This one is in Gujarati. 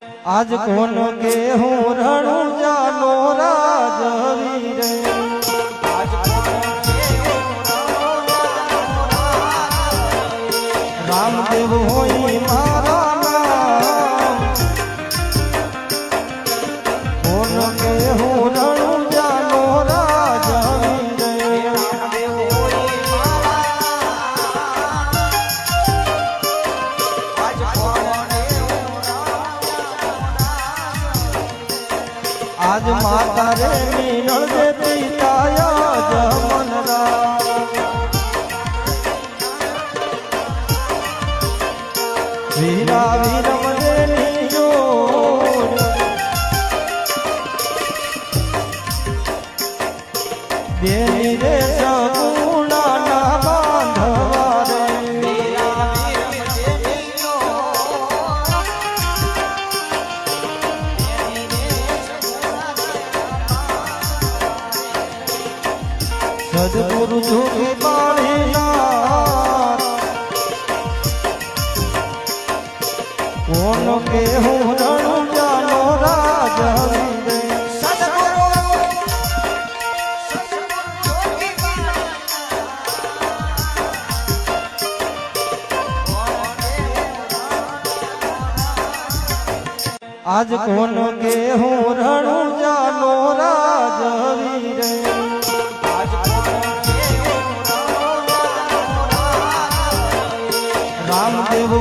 આજ કોન કે હું રણુજાનો રાજવી રે રામદેવ હોય મારા નામ કોન કે હું રણુજાનો રાજવી રે રામદેવ હોય આજ માતા રે મિનળ દે પિતાયા જમનરા વીરા વીરમ રે નીજો દેની રે સગુણા ના બાંધવા રે વીરા વીરમ રે નીજો સદગુરુ જોગી પાણીના કોન કે હું રણુજાનો રાજવી રે સદગુરુ જોગી આજ કોન કે હું રણુજાનો રાજવી રે રામદેવ